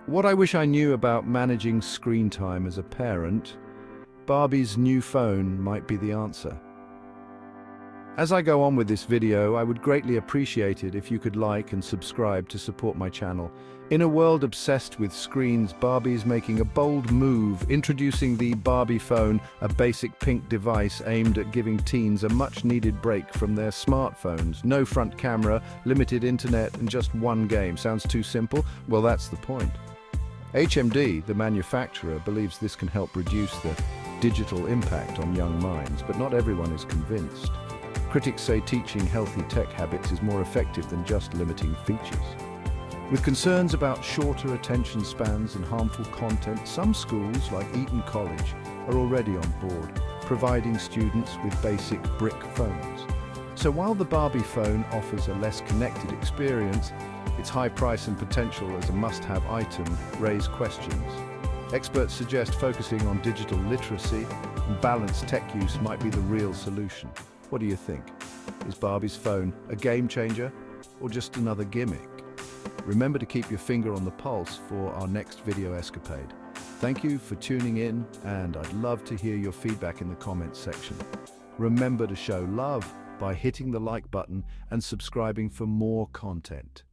What I wish I knew about managing screen time as a parent, Barbie's new phone might be the answer. As I go on with this video, I would greatly appreciate it if you could like and subscribe to support my channel. In a world obsessed with screens, Barbie's making a bold move, introducing the Barbie phone, a basic pink device aimed at giving teens a much-needed break from their smartphones. No front camera, limited internet, and just one game. Sounds too simple? Well, that's the point. HMD, the manufacturer, believes this can help reduce the digital impact on young minds, but not everyone is convinced. Critics say teaching healthy tech habits is more effective than just limiting features. With concerns about shorter attention spans and harmful content, some schools, like Eton College, are already on board, providing students with basic brick phones. So while the Barbie phone offers a less connected experience, its high price and potential as a must-have item raise questions. Experts suggest focusing on digital literacy and balanced tech use might be the real solution. What do you think? Is Barbie's phone a game changer or just another gimmick? Remember to keep your finger on the pulse for our next video escapade. Thank you for tuning in, and I'd love to hear your feedback in the comments section. Remember to show love by hitting the like button and subscribing for more content.